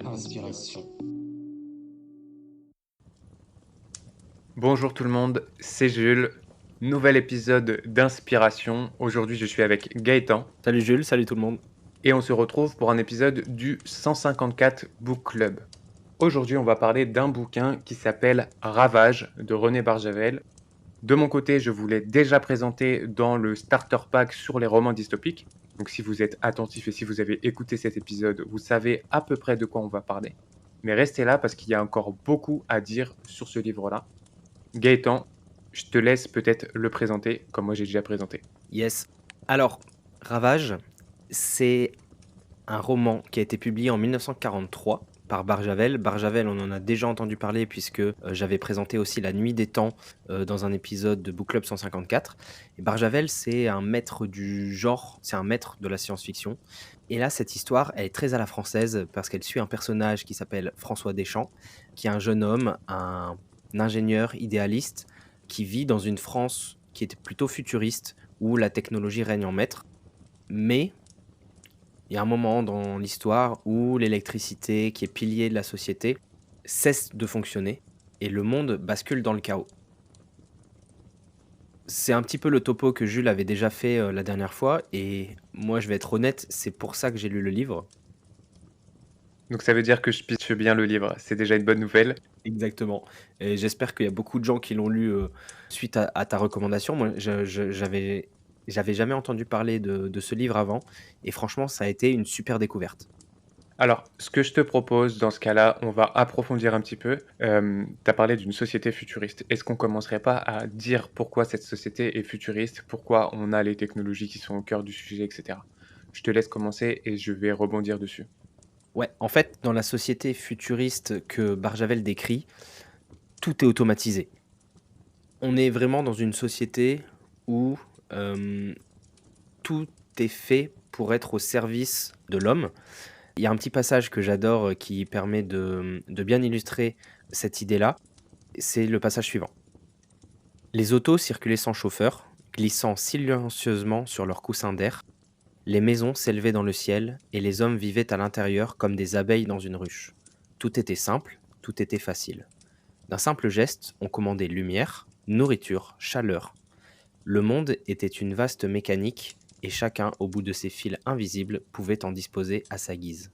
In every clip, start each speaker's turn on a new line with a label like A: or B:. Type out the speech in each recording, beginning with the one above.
A: Inspiration.
B: Bonjour tout le monde, c'est Jules. Nouvel épisode d'Inspiration. Aujourd'hui, je suis avec Gaëtan
C: Salut Jules, salut tout le monde.
B: et on se retrouve pour un épisode du 154 Book Club. Aujourd'hui, on va parler d'un bouquin qui s'appelle Ravage de René Barjavel. De mon côté, je vous l'ai déjà présenté dans le starter pack sur les romans dystopiques. Donc si vous êtes attentif et si vous avez écouté cet épisode, vous savez à peu près de quoi on va parler. Mais restez là parce qu'il y a encore beaucoup à dire sur ce livre-là. Gaëtan, je te laisse peut-être le présenter, comme moi j'ai déjà présenté.
C: Yes. Alors, Ravage, c'est un roman qui a été publié en 1943 par Barjavel. Barjavel, on en a déjà entendu parler puisque j'avais présenté aussi La Nuit des Temps dans un épisode de Book Club 154. Et Barjavel, c'est un maître du genre, c'est un maître de la science-fiction. Et là, cette histoire, elle est très à la française parce qu'elle suit un personnage qui s'appelle François Deschamps, qui est un jeune homme, un ingénieur idéaliste qui vit dans une France qui était plutôt futuriste où la technologie règne en maître. Mais il y a un moment dans l'histoire où l'électricité, qui est pilier de la société, cesse de fonctionner et le monde bascule dans le chaos. C'est un petit peu le topo que Jules avait déjà fait la dernière fois et moi je vais être honnête, c'est pour ça que j'ai lu le livre.
B: Donc ça veut dire que je pitche bien le livre, c'est déjà une bonne nouvelle.
C: Exactement. Et j'espère qu'il y a beaucoup de gens qui l'ont lu suite à ta recommandation. Moi, j'avais jamais entendu parler de ce livre avant et franchement, ça a été une super découverte.
B: Alors, ce que je te propose dans ce cas-là, on va approfondir un petit peu. Tu as parlé d'une société futuriste. Est-ce qu'on commencerait pas à dire pourquoi cette société est futuriste, pourquoi on a les technologies qui sont au cœur du sujet, etc. Je te laisse commencer et je vais rebondir dessus.
C: Ouais, en fait, dans la société futuriste que Barjavel décrit, tout est automatisé. On est vraiment dans une société où tout est fait pour être au service de l'homme. Il y a un petit passage que j'adore qui permet de bien illustrer cette idée-là. C'est le passage suivant. Les autos circulaient sans chauffeur, glissant silencieusement sur leurs coussins d'air. Les maisons s'élevaient dans le ciel et les hommes vivaient à l'intérieur comme des abeilles dans une ruche. Tout était simple, tout était facile. D'un simple geste, on commandait lumière, nourriture, chaleur. Le monde était une vaste mécanique et chacun, au bout de ses fils invisibles, pouvait en disposer à sa guise.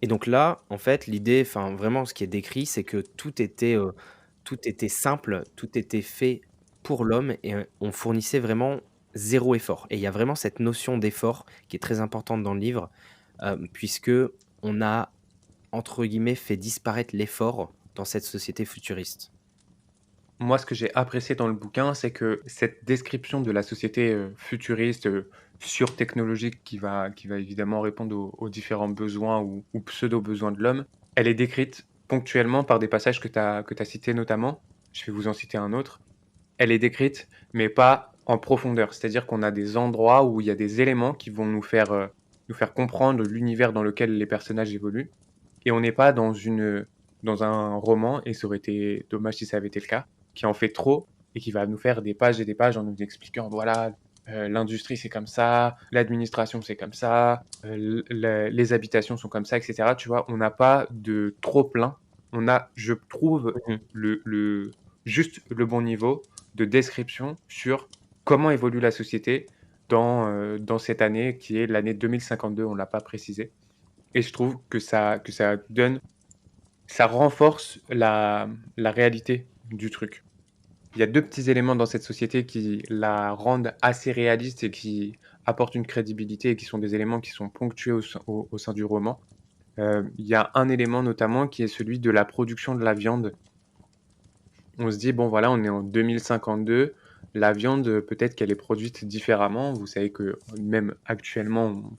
C: Et donc là, en fait, l'idée, enfin vraiment ce qui est décrit, c'est que tout était simple, tout était fait pour l'homme et on fournissait vraiment zéro effort. Et il y a vraiment cette notion d'effort qui est très importante dans le livre, puisque on a, entre guillemets, fait disparaître l'effort dans cette société futuriste.
B: Moi, ce que j'ai apprécié dans le bouquin, c'est que cette description de la société futuriste, surtechnologique, qui va évidemment répondre aux différents besoins ou pseudo-besoins de l'homme, elle est décrite ponctuellement par des passages que tu as cités notamment. Je vais vous en citer un autre. Elle est décrite, mais pas en profondeur. C'est-à-dire qu'on a des endroits où il y a des éléments qui vont nous faire comprendre l'univers dans lequel les personnages évoluent. Et on n'est pas dans un roman, et ça aurait été dommage si ça avait été le cas, qui en fait trop et qui va nous faire des pages et des pages en nous expliquant, voilà, l'industrie c'est comme ça, l'administration c'est comme ça, les habitations sont comme ça, etc. Tu vois, on n'a pas de trop plein. On a, je trouve,
C: Mhm.
B: juste le bon niveau de description sur comment évolue la société dans cette année qui est l'année 2052, on ne l'a pas précisé. Et je trouve ça renforce la réalité du truc. Il y a deux petits éléments dans cette société qui la rendent assez réaliste et qui apportent une crédibilité et qui sont des éléments qui sont ponctués au sein du roman. Il y a un élément notamment qui est celui de la production de la viande. On se dit, bon voilà, on est en 2052, la viande, peut-être qu'elle est produite différemment. Vous savez que même actuellement,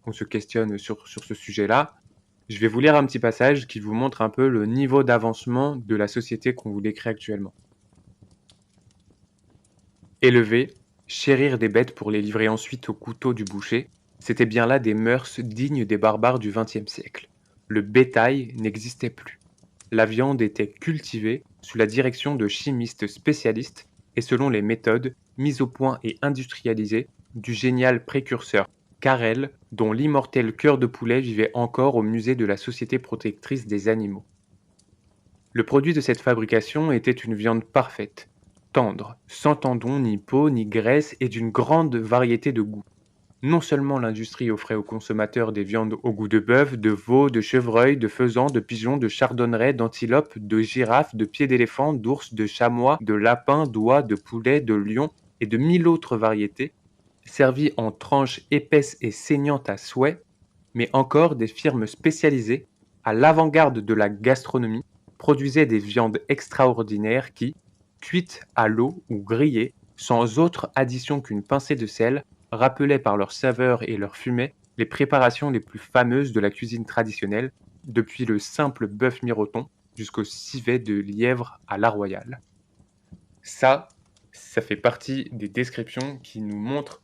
B: on se questionne sur ce sujet-là. Je vais vous lire un petit passage qui vous montre un peu le niveau d'avancement de la société qu'on vous décrit actuellement. Élever, chérir des bêtes pour les livrer ensuite au couteau du boucher, c'était bien là des mœurs dignes des barbares du XXe siècle. Le bétail n'existait plus. La viande était cultivée sous la direction de chimistes spécialistes et selon les méthodes mises au point et industrialisées du génial précurseur Carrel, dont l'immortel cœur de poulet vivait encore au musée de la Société protectrice des animaux. Le produit de cette fabrication était une viande parfaite, tendre, sans tendons, ni peau, ni graisse et d'une grande variété de goûts. Non seulement l'industrie offrait aux consommateurs des viandes au goût de bœuf, de veau, de chevreuil, de faisan, de pigeon, de chardonneret, d'antilope, de girafe, de pied d'éléphant, d'ours, de chamois, de lapin, d'oie, de poulet, de lion et de 1000 autres variétés, servies en tranches épaisses et saignantes à souhait, mais encore des firmes spécialisées, à l'avant-garde de la gastronomie, produisaient des viandes extraordinaires qui, cuites à l'eau ou grillées, sans autre addition qu'une pincée de sel, rappelaient par leur saveur et leur fumée les préparations les plus fameuses de la cuisine traditionnelle, depuis le simple bœuf miroton jusqu'au civet de lièvre à la royale. Ça, ça fait partie des descriptions qui nous montrent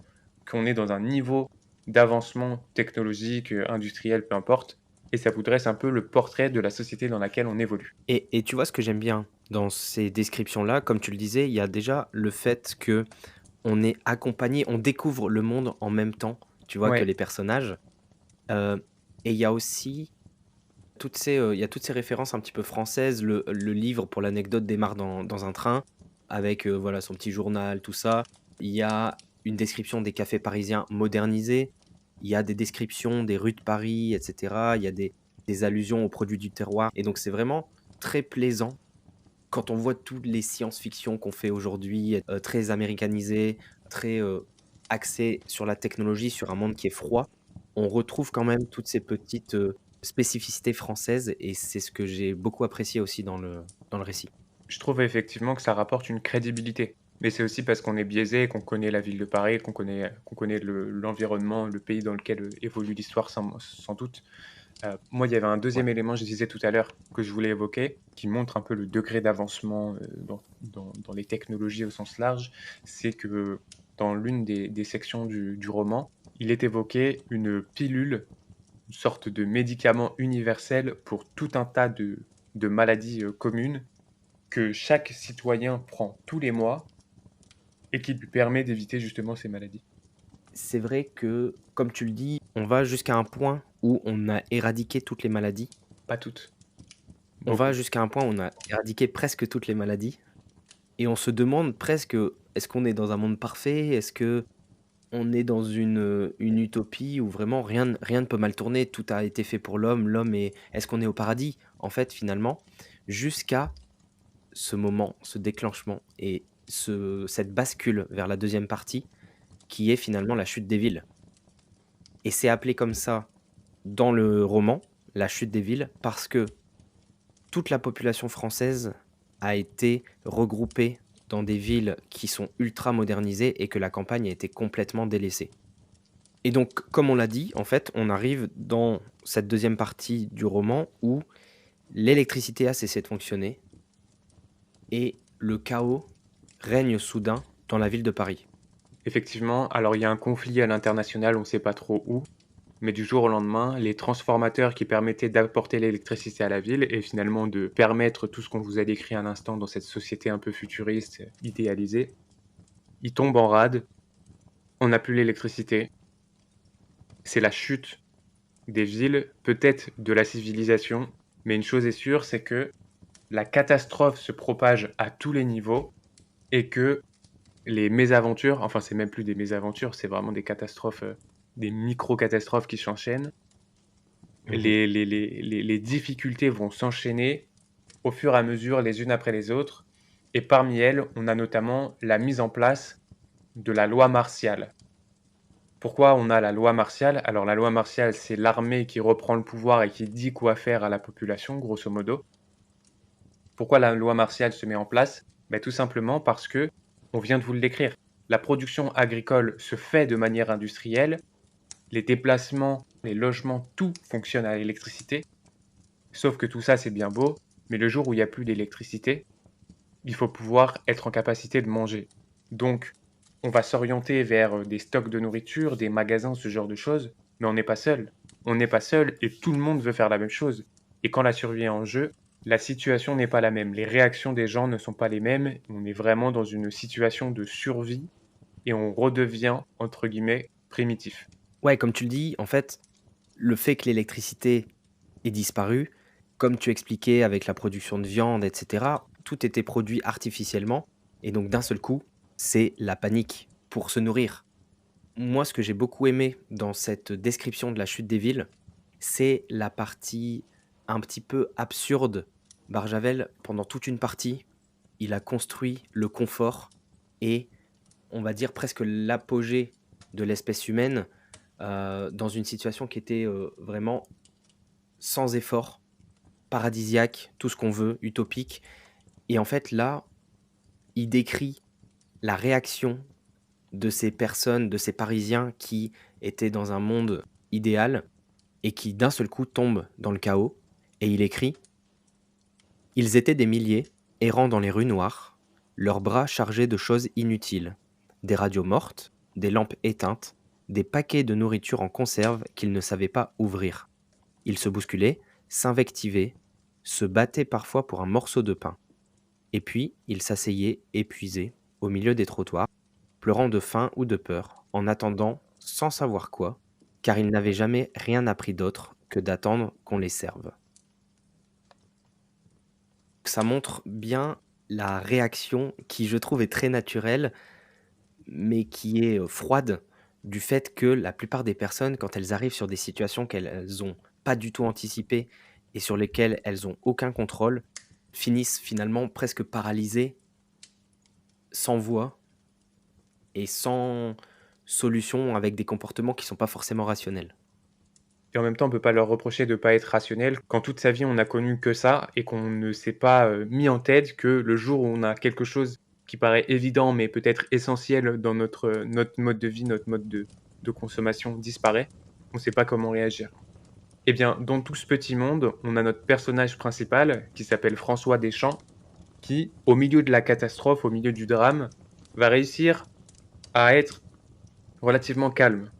B: qu'on est dans un niveau d'avancement technologique, industriel, peu importe, et ça vous dresse un peu le portrait de la société dans laquelle on évolue.
C: Et tu vois ce que j'aime bien dans ces descriptions-là, comme tu le disais, il y a déjà le fait que on est accompagné, on découvre le monde en même temps, tu vois, que
B: Ouais,
C: les personnages. Heu et il y a aussi il y a toutes ces références un petit peu françaises. Le livre, pour l'anecdote, démarre dans un train avec, voilà, son petit journal, tout ça. Il y a une description des cafés parisiens modernisés. Il y a des descriptions des rues de Paris et cetera. Il y a des allusions aux produits du terroir et donc c'est vraiment très plaisant quand on voit toutes les science-fiction qu'on fait aujourd'hui, très américanisées, très, axées sur la technologie, sur un monde qui est froid, on retrouve quand même toutes ces petites, spécificités françaises et c'est ce que j'ai beaucoup apprécié aussi dans le récit.
B: je trouve effectivement que ça rapporte une crédibilité. Mais c'est aussi parce qu'on est biaisé, qu'on connaît la ville de Paris, qu'on connaît l'environnement, le pays dans lequel évolue l'histoire sans doute. Moi, il y avait un
C: Ouais.
B: deuxième élément, je disais tout à l'heure, que je voulais évoquer, qui montre un peu le degré d'avancement dans les technologies au sens large. C'est que dans l'une des sections du roman, il est évoqué une pilule, une sorte de médicament universel pour tout un tas de maladies communes que chaque citoyen prend tous les mois et qui lui permet d'éviter justement ces maladies.
C: C'est vrai que, comme tu le dis, on va jusqu'à un point où on a éradiqué toutes les maladies.
B: Pas toutes,
C: On va
B: beaucoup.
C: jusqu'à un point où on a éradiqué presque toutes les maladies et on se demande presque, est-ce qu'on est dans un monde parfait? Est-ce que on est dans une utopie où vraiment rien ne peut mal tourner, tout a été fait pour l'homme, est-ce qu'on est au paradis? En fait, finalement, jusqu'à ce moment, ce déclenchement et cette bascule vers la deuxième partie qui est finalement la chute des villes et c'est appelé comme ça dans le roman, la chute des villes, parce que toute la population française a été regroupée dans des villes qui sont ultra modernisées et que la campagne a été complètement délaissée. Et donc, comme on l'a dit, en fait, on arrive dans cette deuxième partie du roman où l'électricité a cessé de fonctionner et le chaos règne soudain dans la ville de Paris.
B: Effectivement, alors il y a un conflit à l'international, on ne sait pas trop où, mais du jour au lendemain, les transformateurs qui permettaient d'apporter l'électricité à la ville et finalement de permettre tout ce qu'on vous a décrit à l'instant dans cette société un peu futuriste, idéalisée, ils tombent en rade, on n'a plus l'électricité, c'est la chute des villes, peut-être de la civilisation, mais une chose est sûre, c'est que la catastrophe se propage à tous les niveaux et que les mésaventures, enfin c'est même plus des mésaventures, c'est vraiment des catastrophes, des micro-catastrophes qui s'enchaînent.
C: Mmh.
B: Les difficultés vont s'enchaîner au fur et à mesure les unes après les autres et parmi elles, on a notamment la mise en place de la loi martiale. Pourquoi on a la loi martiale? Alors la loi martiale, c'est l'armée qui reprend le pouvoir et qui dit quoi faire à la population, grosso modo. Pourquoi la loi martiale se met en place? Tout simplement parce que, on vient de vous le décrire, la production agricole se fait de manière industrielle, les déplacements, les logements, tout fonctionne à l'électricité, sauf que tout ça c'est bien beau, mais le jour où il n'y a plus d'électricité, il faut pouvoir être en capacité de manger. Donc, on va s'orienter vers des stocks de nourriture, des magasins, ce genre de choses, mais on n'est pas seul. On n'est pas seul et tout le monde veut faire la même chose. Et quand la survie est en jeu, la situation n'est pas la même. Les réactions des gens ne sont pas les mêmes. On est vraiment dans une situation de survie et on redevient, entre guillemets, primitif.
C: Ouais, comme tu le dis, en fait, le fait que l'électricité ait disparu, comme tu expliquais avec la production de viande et cetera, tout était produit artificiellement et donc d'un seul coup, c'est la panique pour se nourrir. Moi, ce que j'ai beaucoup aimé dans cette description de la chute des villes, c'est la partie un petit peu absurde. Barjavel, pendant toute une partie, il a construit le confort et on va dire presque l'apogée de l'espèce humaine, dans une situation qui était, vraiment sans effort, paradisiaque, tout ce qu'on veut, utopique et en fait là, il décrit la réaction de ces personnes, de ces Parisiens qui étaient dans un monde idéal et qui d'un seul coup tombent dans le chaos et il écrit: «Ils étaient des milliers, errant dans les rues noires, leurs bras chargés de choses inutiles, des radios mortes, des lampes éteintes, des paquets de nourriture en conserve qu'ils ne savaient pas ouvrir. Ils se bousculaient, s'invectivaient, se battaient parfois pour un morceau de pain. Et puis, ils s'asseyaient, épuisés, au milieu des trottoirs, pleurant de faim ou de peur, en attendant, sans savoir quoi, car ils n'avaient jamais rien appris d'autre que d'attendre qu'on les serve.» Ça montre bien la réaction qui, je trouve, est très naturelle, mais qui est, froide, du fait que la plupart des personnes, quand elles arrivent sur des situations qu'elles ont pas du tout anticipées et sur lesquelles elles ont aucun contrôle, finissent finalement presque paralysées, sans voix et sans solution, avec des comportements qui sont pas forcément rationnels.
B: Et en même temps, on peut pas leur reprocher de pas être rationnel quand toute sa vie on n'a connu que ça et qu'on ne s'est pas, mis en tête que le jour où on a quelque chose qui paraît évident, mais peut-être essentiel dans notre mode de vie, notre mode de consommation disparaît, on ne sait pas comment réagir. Eh bien, dans tout ce petit monde, on a notre personnage principal qui s'appelle François Deschamps, qui, au milieu de la catastrophe, au milieu du drame, va réussir à être relativement calme,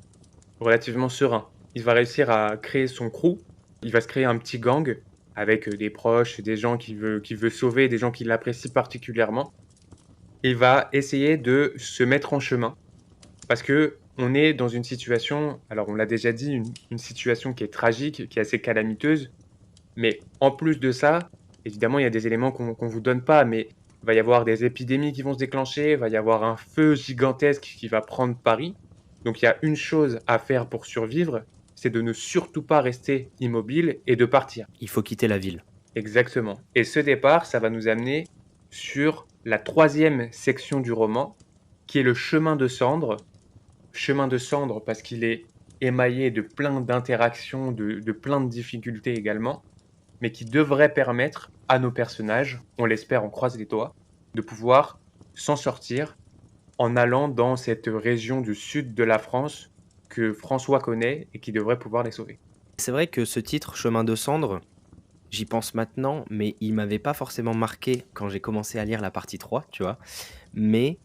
B: relativement serein. Il va réussir à créer son crew. Il va se créer un petit gang avec des proches, des gens qu'il veut sauver, des gens qui l'apprécient particulièrement. Il va essayer de se mettre en chemin parce que on est dans une situation, alors on l'a déjà dit, une situation qui est tragique, qui est assez calamiteuse. Mais en plus de ça, évidemment, il y a des éléments qu'on vous donne pas, mais il va y avoir des épidémies qui vont se déclencher, il va y avoir un feu gigantesque qui va prendre Paris. Donc il y a une chose à faire pour survivre, c'est de ne surtout pas rester immobile et de partir.
C: Il faut quitter la ville.
B: Exactement. Et ce départ, ça va nous amener sur la troisième section du roman, qui est le chemin de cendre. Chemin de cendre parce qu'il est émaillé de plein d'interactions, de plein de difficultés également, mais qui devrait permettre à nos personnages, on l'espère, on croise les doigts, de pouvoir s'en sortir en allant dans cette région du sud de la France que François connaît et qui devrait pouvoir les sauver.
C: C'est vrai que ce titre, Chemin de cendre, j'y pense maintenant, mais il m'avait pas forcément marqué quand j'ai commencé à lire la partie 3, tu vois? Mais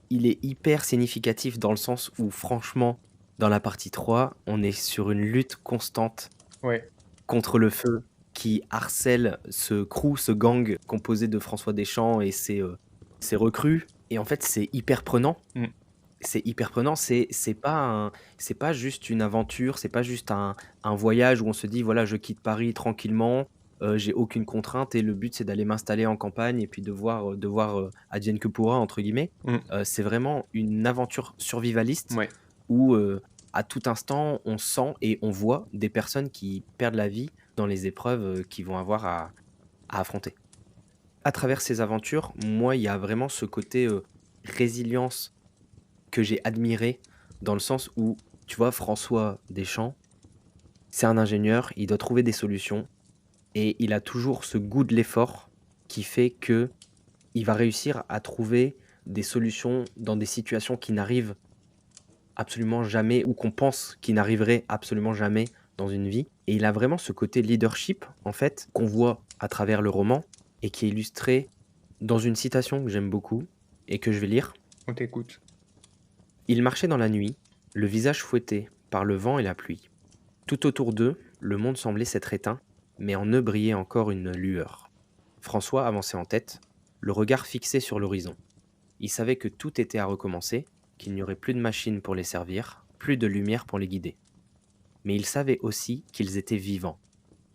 C: il est hyper significatif dans le sens où franchement, dans la partie 3, on est sur une lutte constante
B: Ouais,
C: contre le feu qui harcèle ce crew, ce gang composé de François Deschamps et ses recrues et en fait, c'est hyper prenant.
B: mmh,
C: C'est hyper prenant, c'est pas juste une aventure, c'est pas juste un voyage où on se dit: «Voilà, je quitte Paris tranquillement, j'ai aucune contrainte et le but c'est d'aller m'installer en campagne et puis de voir, advienne que pourra» entre guillemets.
B: mmh,
C: C'est vraiment une aventure survivaliste
B: ouais.
C: où, à tout instant, on sent et on voit des personnes qui perdent la vie dans les épreuves, qu'ils vont avoir à affronter. À travers ces aventures, moi, il y a vraiment ce côté, résilience que j'ai admiré dans le sens où, tu vois, François Deschamps, c'est un ingénieur, il doit trouver des solutions et il a toujours ce goût de l'effort qui fait que il va réussir à trouver des solutions dans des situations qui n'arrivent absolument jamais ou qu'on pense qui n'arriveraient absolument jamais dans une vie et il a vraiment ce côté leadership, en fait, qu'on voit à travers le roman et qui est illustré dans une citation que j'aime beaucoup et que je vais lire.
B: On t'écoute.
C: Ils marchaient dans la nuit, le visage fouetté par le vent et la pluie. Tout autour d'eux, le monde semblait s'être éteint, mais en eux brillait encore une lueur. François avançait en tête, le regard fixé sur l'horizon. Il savait que tout était à recommencer, qu'il n'y aurait plus de machines pour les servir, plus de lumière pour les guider. Mais ils savaient aussi qu'ils étaient vivants.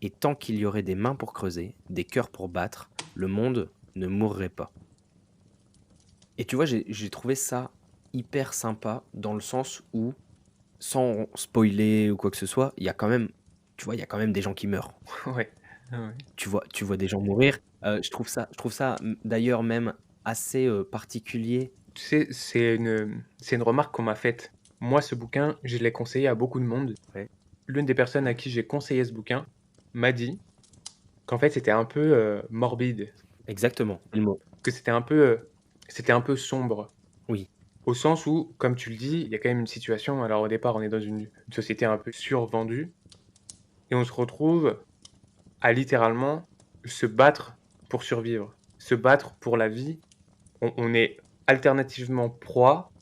C: Et tant qu'il y aurait des mains pour creuser, des cœurs pour battre, le monde ne mourrait pas. Et tu vois, j'ai trouvé ça hyper sympa dans le sens où, sans spoiler ou quoi que ce soit, il y a quand même, tu vois, il y a quand même des gens qui meurent.
B: Ouais, ouais, ouais.
C: Tu vois des gens mourir. Je trouve ça d'ailleurs même assez particulier.
B: Tu sais, c'est une remarque qu'on m'a faite. Moi, ce bouquin, je l'ai conseillé à beaucoup de monde.
C: Ouais.
B: L'une des personnes à qui j'ai conseillé ce bouquin m'a dit qu'en fait, c'était un peu, morbide,
C: Exactement, c'est le mot.
B: que c'était un peu sombre.
C: Oui,
B: Au sens où, comme tu le dis, il y a quand même une situation alors au départ, on est dans une société un peu survendue et on se retrouve à littéralement se battre pour survivre, se battre pour la vie. On est alternativement proie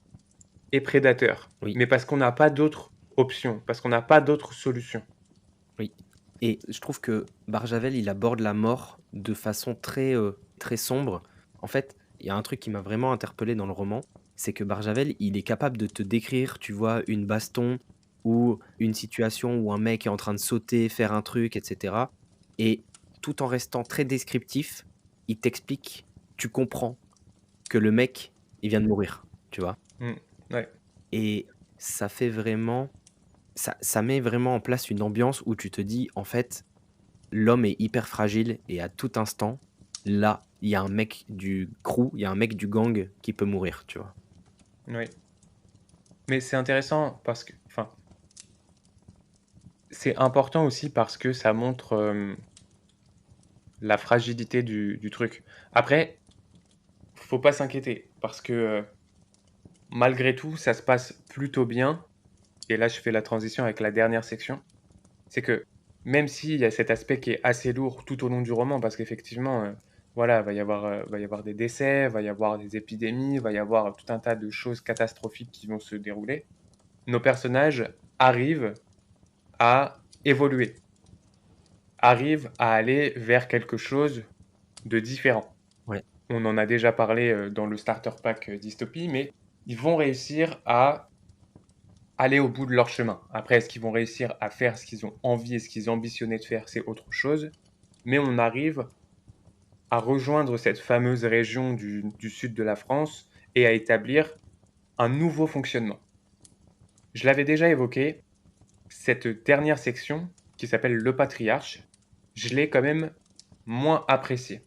B: et prédateur,
C: oui,
B: mais parce qu'on n'a pas d'autre option, parce qu'on n'a pas d'autre solution.
C: oui. Et je trouve que Barjavel, il aborde la mort de façon très, très sombre. En fait, il y a un truc qui m'a vraiment interpellé dans le roman, c'est que Barjavel, il est capable de te décrire, tu vois, une baston ou une situation où un mec est en train de sauter, faire un truc, et cetera, et tout en restant très descriptif, il t'explique, tu comprends que le mec, il vient de mourir, tu vois?
B: Mmh, ouais,
C: Et ça fait vraiment ça met vraiment en place une ambiance où tu te dis: «En fait, l'homme est hyper fragile et à tout instant, là, il y a un mec du crew, il y a un mec du gang qui peut mourir», tu vois?
B: oui. Mais c'est intéressant parce que enfin, c'est important aussi parce que ça montre, la fragilité du truc. Après, faut pas s'inquiéter parce que, malgré tout, ça se passe plutôt bien et là, je fais la transition avec la dernière section. C'est que même s'il y a cet aspect qui est assez lourd tout au long du roman, parce qu'effectivement, voilà, va y avoir des décès, va y avoir des épidémies, va y avoir tout un tas de choses catastrophiques qui vont se dérouler. Nos personnages arrivent à évoluer, arrivent à aller vers quelque chose de différent.
C: Ouais.
B: On en a déjà parlé dans le starter pack Dystopie, mais ils vont réussir à aller au bout de leur chemin. Après, est-ce qu'ils vont réussir à faire ce qu'ils ont envie et ce qu'ils ambitionnaient de faire, c'est autre chose. Mais on arrive à rejoindre cette fameuse région du sud de la France et à établir un nouveau fonctionnement. Je l'avais déjà évoqué, cette dernière section qui s'appelle le patriarche, je l'ai quand même moins appréciée.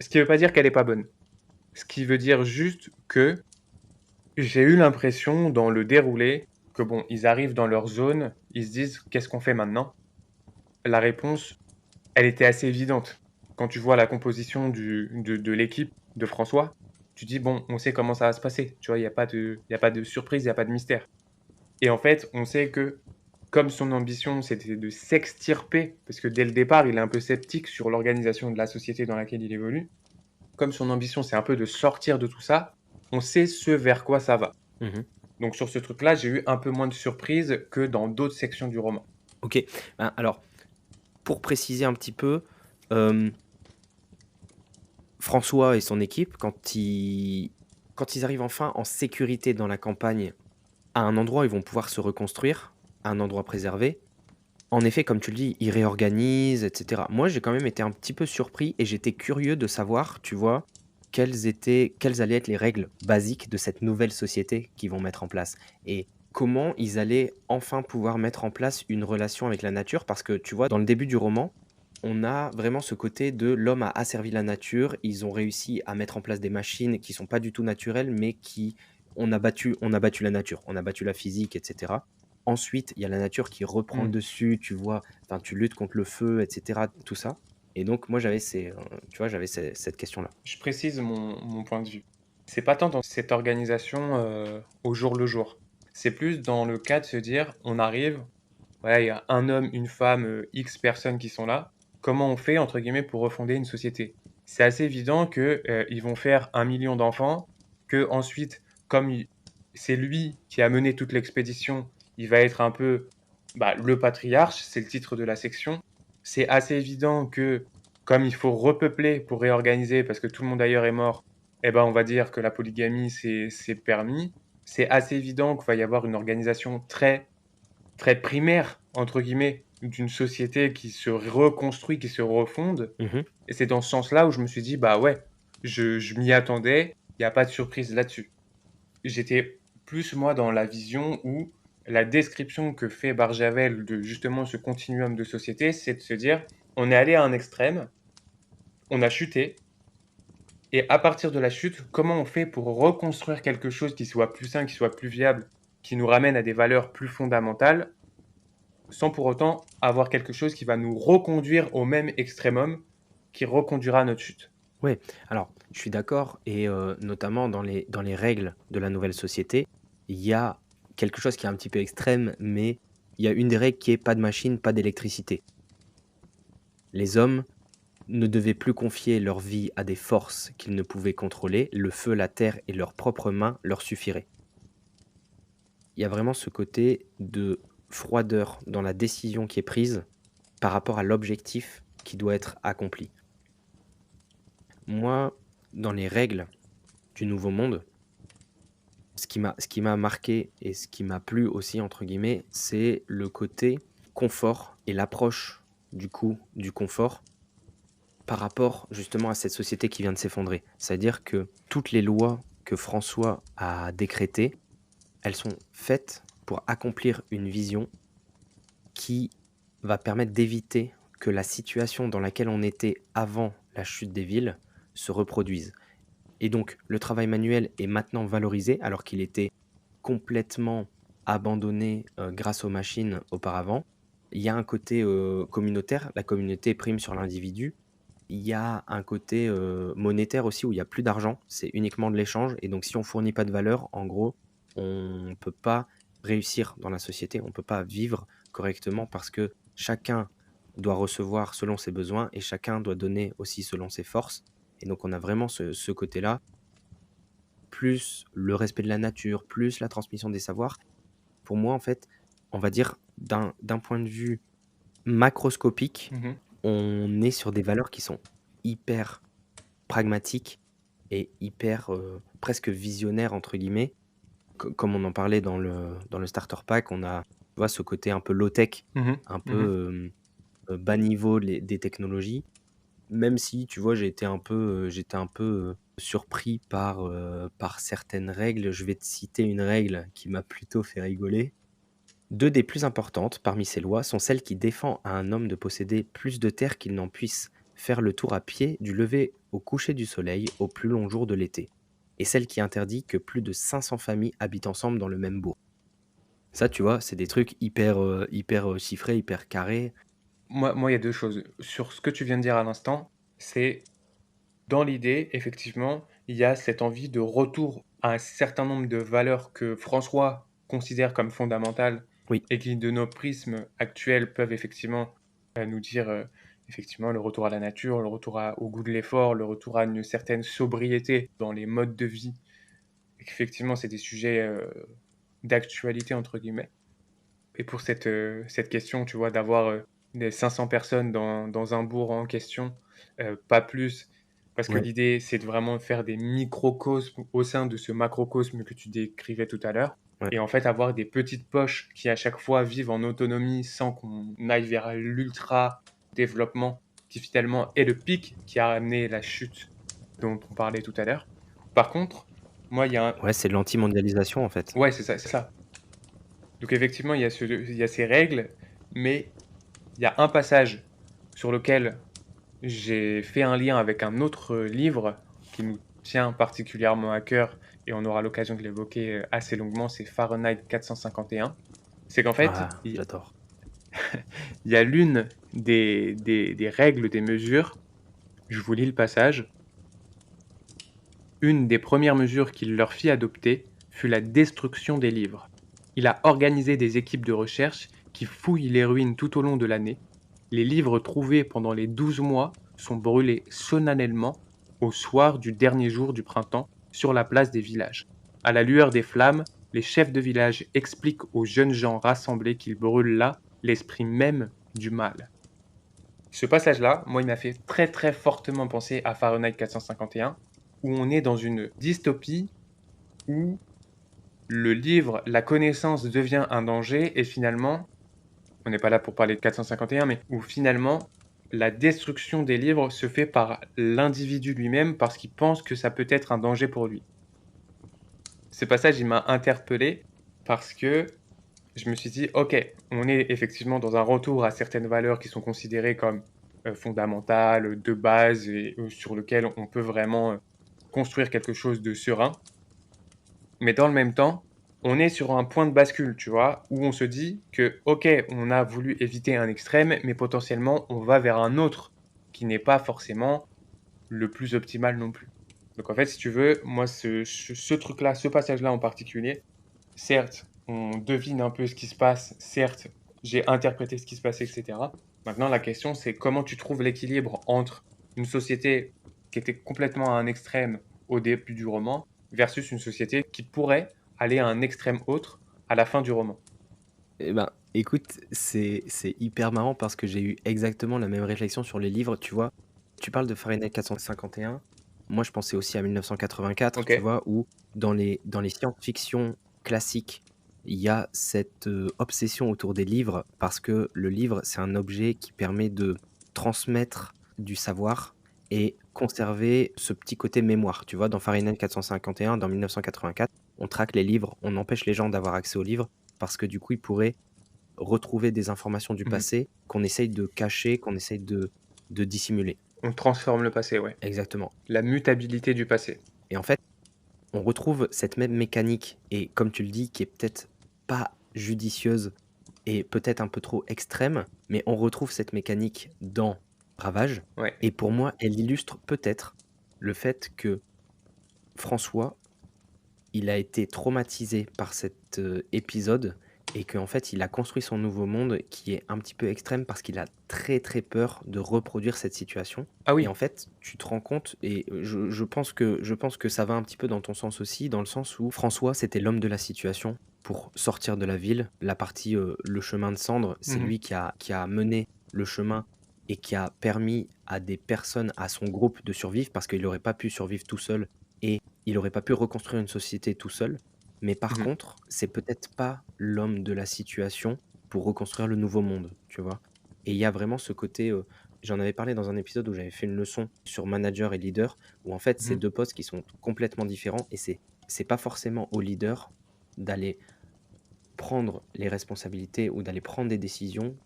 B: Ce qui ne veut pas dire qu'elle n'est pas bonne. Ce qui veut dire juste que j'ai eu l'impression dans le déroulé que bon, ils arrivent dans leur zone, ils se disent qu'est-ce qu'on fait maintenant. La réponse, elle était assez évidente. Quand tu vois la composition de l'équipe de François, tu dis bon, on sait comment ça va se passer. Tu vois, il y a pas de surprise, il n'y a pas de mystère. Et en fait, on sait que comme son ambition, c'était de s'extirper, parce que dès le départ, il est un peu sceptique sur l'organisation de la société dans laquelle il évolue. Comme son ambition, c'est un peu de sortir de tout ça, on sait ce vers quoi ça va.
C: Mmh.
B: Donc sur ce truc-là, j'ai eu un peu moins de surprise que dans d'autres sections du roman.
C: OK. Ben, alors, pour préciser un petit peu, hem, François et son équipe, quand ils arrivent enfin en sécurité dans la campagne, à un endroit où ils vont pouvoir se reconstruire, à un endroit préservé. En effet, comme tu le dis, ils réorganisent et cetera. Moi, j'ai quand même été un petit peu surpris et j'étais curieux de savoir, tu vois, quelles allaient être les règles basiques de cette nouvelle société qu'ils vont mettre en place et comment ils allaient enfin pouvoir mettre en place une relation avec la nature. Parce que, tu vois, dans le début du roman, on a vraiment ce côté de l'homme a asservi la nature, ils ont réussi à mettre en place des machines qui sont pas du tout naturelles, mais qui on a battu la nature, on a battu la physique et cetera. Ensuite, il y a la nature qui reprend le
B: Hmm.
C: dessus, tu vois? Enfin, tu luttes contre le feu et cetera, tout ça et donc moi j'avais tu vois, j'avais cette question-là.
B: Je précise mon point de vue. C'est pas tant dans cette organisation au jour le jour. C'est plus dans le cas de se dire, on arrive, voilà, il y a un homme, une femme, X personnes qui sont là. Comment on fait, entre guillemets, pour refonder une société? C'est assez évident que ils vont faire 1 million d'enfants, que ensuite, c'est lui qui a mené toute l'expédition, il va être un peu bah, le patriarche, c'est le titre de la section. C'est assez évident que comme il faut repeupler pour réorganiser parce que tout le monde ailleurs est mort, eh ben on va dire que la polygamie c'est permis. c'est assez évident qu'il va y avoir une organisation très, très «primaire» entre guillemets, d'une société qui se reconstruit, qui se refonde
C: Mmh.
B: et c'est dans ce sens-là où je me suis dit: «Bah ouais, je m'y attendais, il y a pas de surprise là-dessus». J'étais plus moi dans la vision où la description que fait Barjavel de justement ce continuum de société, c'est de se dire: «On est allé à un extrême, on a chuté et à partir de la chute, comment on fait pour reconstruire quelque chose qui soit plus sain, qui soit plus viable, qui nous ramène à des valeurs plus fondamentales, sans pour autant avoir quelque chose qui va nous reconduire au même extrémum, qui reconduira à notre chute».
C: Ouais, alors je suis d'accord et notamment dans les règles de la nouvelle société, il y a quelque chose qui est un petit peu extrême, mais il y a une des règles qui est pas de machine, pas d'électricité. Les hommes ne devaient plus confier leur vie à des forces qu'ils ne pouvaient contrôler, le feu, la terre et leurs propres mains leur suffiraient. Il y a vraiment ce côté de froideur dans la décision qui est prise par rapport à l'objectif qui doit être accompli. Moi, dans les règles du nouveau monde, ce qui m'a marqué et ce qui m'a «plu» aussi entre guillemets, c'est le côté confort et l'approche du coup du confort par rapport justement à cette société qui vient de s'effondrer. C'est-à-dire que toutes les lois que François a décrétées, elles sont faites pour accomplir une vision qui va permettre d'éviter que la situation dans laquelle on était avant la chute des villes se reproduise. Et donc le travail manuel est maintenant valorisé alors qu'il était complètement abandonné, grâce aux machines auparavant. Il y a un côté, communautaire, la communauté prime sur l'individu. Il y a un côté, monétaire aussi où il y a plus d'argent, c'est uniquement de l'échange et donc si on fournit pas de valeur, en gros, on peut pas réussir dans la société, on peut pas vivre correctement parce que chacun doit recevoir selon ses besoins et chacun doit donner aussi selon ses forces et donc on a vraiment ce côté-là, plus le respect de la nature, plus la transmission des savoirs. Pour moi, en fait, on va dire d'un point de vue macroscopique,
B: Mmh.
C: on est sur des valeurs qui sont hyper pragmatiques et hyper, presque «visionnaires» entre guillemets. Comme on en parlait dans le starter pack, on a, tu vois, ce côté un peu low tech,
B: Mmh.
C: un
B: Mmh.
C: peu, bas niveau des technologies. Même si, tu vois, j'étais un peu, surpris par certaines règles. Je vais te citer une règle qui m'a plutôt fait rigoler. 2 des plus importantes parmi ces lois sont celles qui défendent à un homme de posséder plus de terre qu'il n'en puisse faire le tour à pied du lever au coucher du soleil au plus long jour de l'été, et celle qui interdit que plus de 500 familles habitent ensemble dans le même bourg. Ça, tu vois, c'est des trucs hyper, chiffrés, hyper carrés.
B: Moi, il y a 2 choses. Sur ce que tu viens de dire à l'instant, c'est dans l'idée, effectivement, il y a cette envie de retour à un certain nombre de valeurs que François considère comme fondamentales
C: Oui,
B: et qui, de nos prismes actuels, peuvent effectivement, nous dire, effectivement, le retour à la nature, le retour au goût de l'effort, le retour à une certaine sobriété dans les modes de vie et qu'effectivement, c'est des sujets, «d'actualité» entre guillemets et pour cette question, tu vois, d'avoir, des 500 personnes dans un bourg en question, pas plus, parce que
C: ouais,
B: l'idée, c'est de vraiment faire des microcosmes au sein de ce macrocosme que tu décrivais tout à l'heure
C: ouais.
B: et en fait, avoir des petites poches qui, à chaque fois, vivent en autonomie sans qu'on aille vers l'ultra développement qui, finalement, est le pic qui a amené la chute dont on parlait tout à l'heure. Par contre, moi, il y a un
C: Ouais, c'est l'anti-mondialisation, en fait.
B: ouais, c'est ça, c'est ça. Donc effectivement, il y a ces règles, mais il y a un passage sur lequel j'ai fait un lien avec un autre livre qui nous tient particulièrement à cœur et on aura l'occasion de l'évoquer, assez longuement, c'est Fahrenheit 451. C'est qu'en fait,
C: Ah, j'adore.
B: il y a l'une des règles, des mesures, je vous lis le passage: «Une des premières mesures qu'il leur fit adopter fut la destruction des livres. Il a organisé des équipes de recherche qui fouillent les ruines tout au long de l'année. Les livres trouvés pendant les 12 mois sont brûlés solennellement au soir du dernier jour du printemps sur la place des villages. À la lueur des flammes, les chefs de village expliquent aux jeunes gens rassemblés qu'ils brûlent là l'esprit même du mal.» Ce passage-là, moi, il m'a fait très très fortement penser à Fahrenheit 451, où on est dans une dystopie où le livre, la connaissance devient un danger et finalement, on n'est pas là pour parler de 451, mais où finalement, la destruction des livres se fait par l'individu lui-même parce qu'il pense que ça peut être un danger pour lui. Ce passage, il m'a interpellé parce que je me suis dit: «OK, on est effectivement dans un retour à certaines valeurs qui sont considérées comme, fondamentales, de base et sur lequel on peut vraiment, construire quelque chose de serein». Mais dans le même temps, on est sur un point de bascule, tu vois? Où on se dit que: «OK, on a voulu éviter un extrême, mais potentiellement on va vers un autre qui n'est pas forcément le plus optimal non plus». Donc en fait, si tu veux, moi ce truc-là, ce passage-là en particulier, certes, on devine un peu ce qui se passe, certes, j'ai interprété ce qui se passait et cetera. Maintenant la question, c'est comment tu trouves l'équilibre entre une société qui était complètement à un extrême au début du roman, versus une société qui pourrait aller à un extrême autre à la fin du roman?
C: Eh ben, écoute, c'est hyper marrant parce que j'ai eu exactement la même réflexion sur les livres, tu vois? Tu parles de Fahrenheit 451. Moi, je pensais aussi à 1984, tu
B: OK.
C: vois? Où dans les science-fiction classiques, il y a cette, obsession autour des livres parce que le livre, c'est un objet qui permet de transmettre du savoir et conserver ce petit côté mémoire, tu vois? Dans Fahrenheit 451, dans 1984, on traque les livres, on empêche les gens d'avoir accès aux livres parce que du coup, ils pourraient retrouver des informations du
B: Mmh.
C: passé qu'on essaye de cacher, qu'on essaye de dissimuler.
B: On transforme le passé, ouais.
C: Exactement.
B: La mutabilité du passé.
C: Et en fait, on retrouve cette même mécanique et comme tu le dis, qui est peut-être pas judicieuse et peut-être un peu trop extrême, mais on retrouve cette mécanique dans Ravage
B: Ouais.
C: et pour moi, elle illustre peut-être le fait que François, il a été traumatisé par cet, épisode et qu'en fait, il a construit son nouveau monde qui est un petit peu extrême parce qu'il a très, très peur de reproduire cette situation
B: Ah
C: et en
B: oui.
C: fait, tu te rends compte et je pense que ça va un petit peu dans ton sens aussi, dans le sens où François, c'était l'homme de la situation pour sortir de la ville. La partie, le chemin de cendre, c'est
B: Mmh.
C: lui qui a mené le chemin et qui a permis à des personnes, à son groupe de survivre parce qu'il n'aurait pas pu survivre tout seul et il aurait pas pu reconstruire une société tout seul, mais par
B: Mmh.
C: contre, c'est peut-être pas l'homme de la situation pour reconstruire le nouveau monde, tu vois? Et il y a vraiment ce côté, j'en avais parlé dans un épisode où j'avais fait une leçon sur manager et leader, où en fait, c'est
B: Mmh.
C: 2 postes qui sont complètement différents et c'est pas forcément au leader d'aller prendre les responsabilités ou d'aller prendre des décisions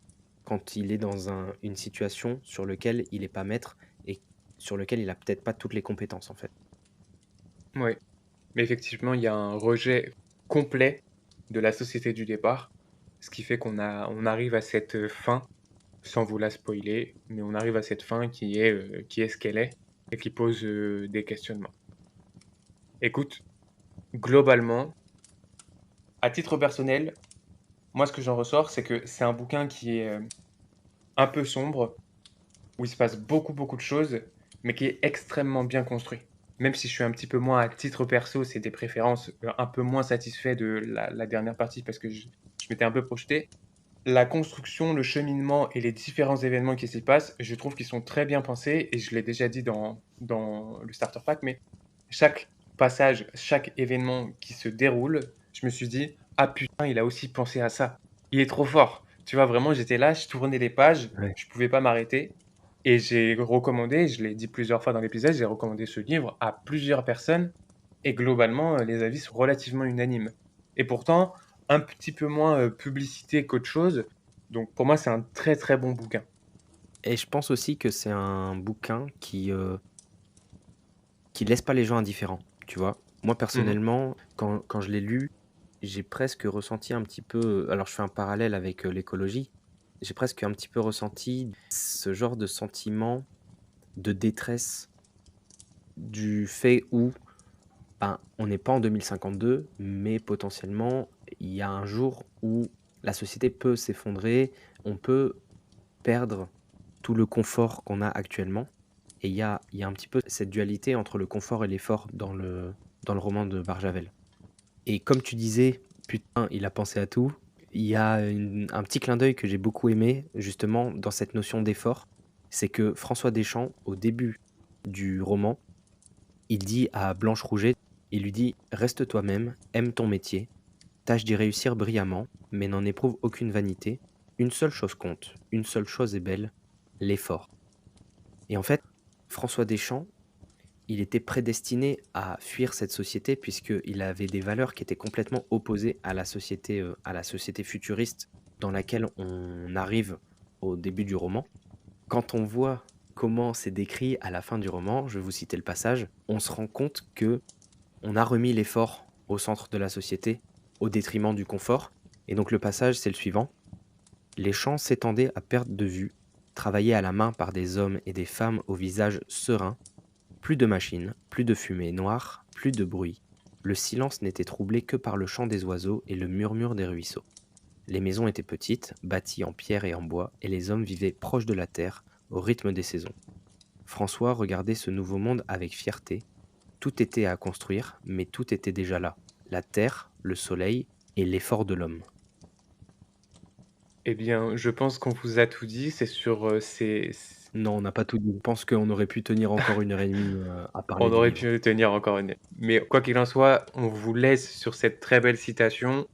C: quand il est dans une situation sur lequel il est pas maître et sur lequel il a peut-être pas toutes les compétences, en fait.
B: Ouais. Mais effectivement, il y a un rejet complet de la société du départ, ce qui fait on arrive à cette, fin, sans vous la spoiler, mais on arrive à cette fin qui est ce qu'elle est et qui pose, des questionnements. Écoute, globalement, à titre personnel, moi ce que j'en ressors, c'est que c'est un bouquin qui est, un peu sombre, où il se passe beaucoup, beaucoup de choses, mais qui est extrêmement bien construit. Même si je suis un petit peu moins à titre perso, c'est des préférences, un peu moins satisfait de la dernière partie parce que je m'étais un peu projeté. La construction, le cheminement et les différents événements qui s'y passent, je trouve qu'ils sont très bien pensés et je l'ai déjà dit dans le starter pack, mais chaque passage, chaque événement qui se déroule, je me suis dit: «Ah putain, il a aussi pensé à ça. Il est trop fort». Tu vois? Vraiment, j'étais là, je tournais les pages,
C: Ouais.
B: je pouvais pas m'arrêter et j'ai recommandé, je l'ai dit plusieurs fois dans l'épisode, j'ai recommandé ce livre à plusieurs personnes et globalement, les avis sont relativement unanimes et pourtant un petit peu moins, publicité qu'autre chose, donc pour moi, c'est un très, très bon bouquin.
C: Et je pense aussi que c'est un bouquin qui laisse pas les gens indifférents, tu vois? Moi,
B: Mmh.
C: personnellement, quand je l'ai lu, j'ai presque ressenti un petit peu, alors je fais un parallèle avec, l'écologie. J'ai presque un petit peu ressenti ce genre de sentiment de détresse du fait où, ben, on n'est pas en 2052, mais potentiellement, il y a un jour où la société peut s'effondrer, on peut perdre tout le confort qu'on a actuellement et il y a un petit peu cette dualité entre le confort et l'effort dans le roman de Barjavel et comme tu disais: «Putain, il a pensé à tout», il y a un petit clin d'œil que j'ai beaucoup aimé, justement, dans cette notion d'effort. C'est que François Deschamps, au début du roman, il dit à Blanche Rouget, il lui dit: «Reste toi-même, aime ton métier» Tâche d'y réussir brillamment, mais n'en éprouve aucune vanité. Une seule chose compte, une seule chose est belle, l'effort. Et en fait, François Deschamps, il était prédestiné à fuir cette société puisqu'il avait des valeurs qui étaient complètement opposées à la société futuriste dans laquelle on arrive au début du roman. Quand on voit comment c'est décrit à la fin du roman, je vais vous citer le passage, on se rend compte que on a remis l'effort au centre de la société au détriment du confort. Et donc le passage, c'est le suivant. Les champs s'étendaient à perte de vue, travaillés à la main par des hommes et des femmes au visage serein. Plus de machines, plus de fumée noire, plus de bruit. Le silence n'était troublé que par le chant des oiseaux et le murmure des ruisseaux. Les maisons étaient petites, bâties en pierre et en bois, et les hommes vivaient proches de la terre, au rythme des saisons. François regardait ce nouveau monde avec fierté. Tout était à construire, mais tout était déjà là. La terre, le soleil et l'effort de l'homme.
B: Eh bien, je pense qu'on vous a tout dit. C'est sur, ces
C: Non, on n'a pas tout dit. Je pense qu'on aurait pu tenir encore 1 heure et demie à parler
B: on
C: du
B: aurait
C: livre.
B: pu tenir encore une mais quoi qu'il en soit, on vous laisse sur cette très belle citation.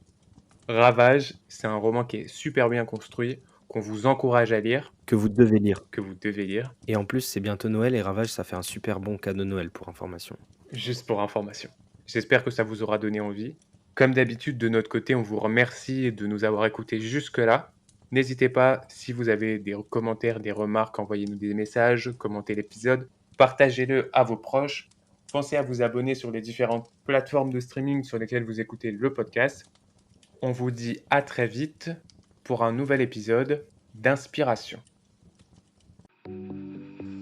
B: Ravage, c'est un roman qui est super bien construit, qu'on vous encourage à lire,
C: Que vous devez lire.
B: que vous devez lire,
C: Et en plus, c'est bientôt Noël et Ravage, ça fait un super bon cadeau de Noël pour information.
B: juste pour information. J'espère que ça vous aura donné envie. Comme d'habitude, de notre côté, on vous remercie de nous avoir écoutés jusque-là. N'hésitez pas, si vous avez des commentaires, des remarques, envoyez-nous des messages, commentez l'épisode, partagez-le à vos proches. Pensez à vous abonner sur les différentes plateformes de streaming sur lesquelles vous écoutez le podcast. On vous dit à très vite pour un nouvel épisode d'Inspiration.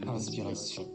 A: Inspiration.